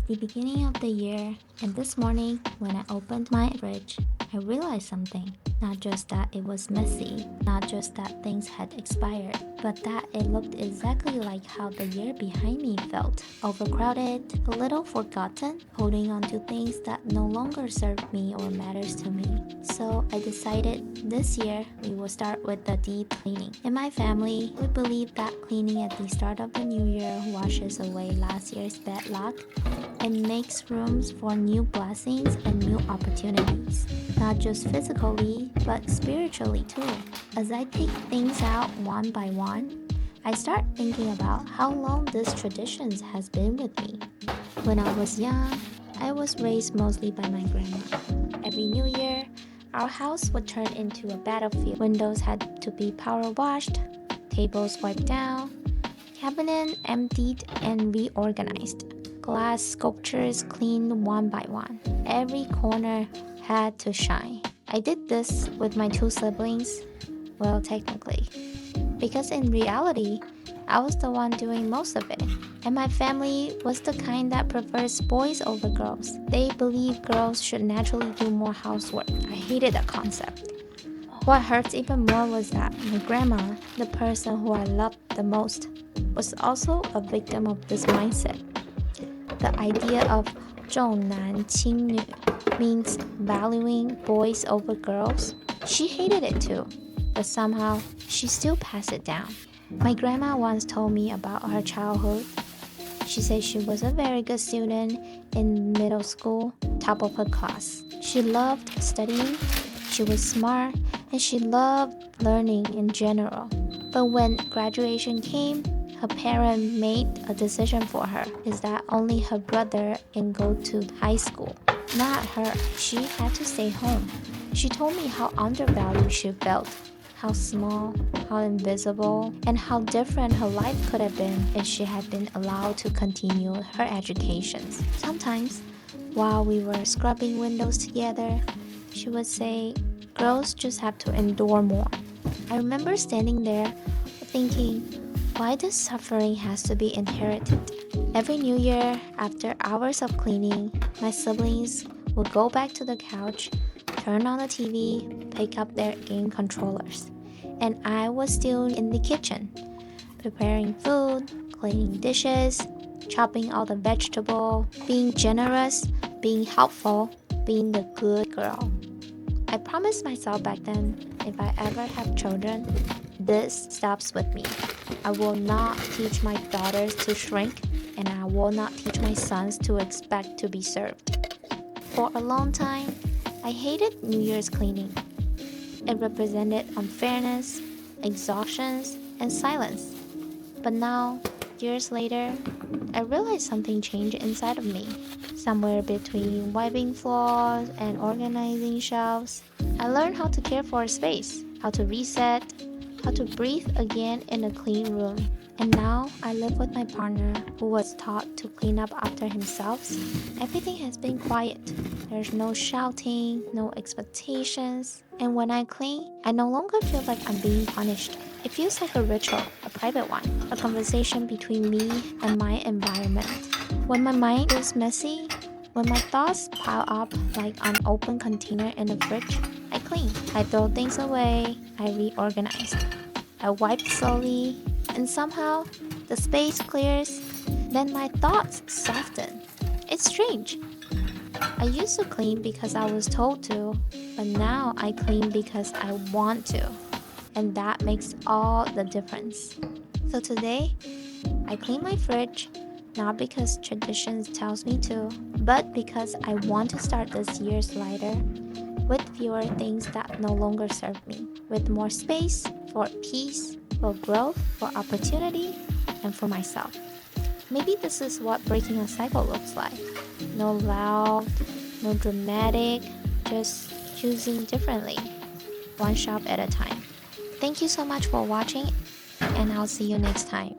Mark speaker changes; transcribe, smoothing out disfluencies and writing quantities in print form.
Speaker 1: the beginning of the year, and this morning when I opened my fridge, I realized something. Not just that it was messy, not just that things had expired, but that it looked exactly like how the year behind me felt. Overcrowded, a little forgotten, holding on to things that no longer serve me or matters to me. So I decided this year we will start with the deep cleaning. In my family, we believe that cleaning at the start of the new year washes away last year's bad luck and makes rooms for new blessings and new opportunities. Not just physically, but spiritually too. As I take things out one by one, I start thinking about how long this tradition has been with me. When I was young, I was raised mostly by my grandma. Every new year, our house would turn into a battlefield. Windows had to be power washed, tables wiped down, cabinet emptied and reorganized, glass sculptures cleaned one by one. Every corner had to shine. I did this with my two siblings, well, technically, because in reality, I was the one doing most of it. And my family was the kind that prefers boys over girls. They believe girls should naturally do more housework. I hated that concept. What hurts even more was that my grandma, the person who I loved the most, was also a victim of this mindset. The idea of 重男轻女 means valuing boys over girls. She hated it too, but somehow she still passed it down. My grandma once told me about her childhood. She said she was a very good student in middle school, top of her class. She loved studying, she was smart, and she loved learning in general. But when graduation came, her parent made a decision for her, is that only her brother can go to high school. Not her. She had to stay home. She told me how undervalued she felt, how small, how invisible, and how different her life could have been if she had been allowed to continue her education. Sometimes, while we were scrubbing windows together, she would say, girls just have to endure more. I remember standing there thinking, why this suffering has to be inherited? Every new year, after hours of cleaning, my siblings would go back to the couch, turn on the TV, pick up their game controllers. And I was still in the kitchen, preparing food, cleaning dishes, chopping all the vegetable, being generous, being helpful, being the good girl. I promised myself back then, if I ever have children, this stops with me. I will not teach my daughters to shrink, and I will not teach my sons to expect to be served. For a long time, I hated New Year's cleaning. It represented unfairness, exhaustion, and silence. But now, years later, I realized something changed inside of me. Somewhere between wiping floors and organizing shelves, I learned how to care for a space, how to reset, how to breathe again in a clean room. And now I live with my partner who was taught to clean up after himself. Everything has been quiet. There's no shouting, no expectations. And when I clean, I no longer feel like I'm being punished. It feels like a ritual, a private one, a conversation between me and my environment. When my mind is messy, when my thoughts pile up like an open container in the fridge, I clean. I throw things away, I reorganize. I wipe slowly, and somehow the space clears, then my thoughts soften. It's strange. I used to clean because I was told to, but now I clean because I want to. And that makes all the difference. So today, I clean my fridge, not because tradition tells me to, but because I want to start this year lighter, with fewer things that no longer serve me, with more space for peace, for growth, for opportunity, and for myself. Maybe this is what breaking a cycle looks like. No loud, no dramatic, just choosing differently, one shop at a time. Thank you so much for watching, and I'll see you next time.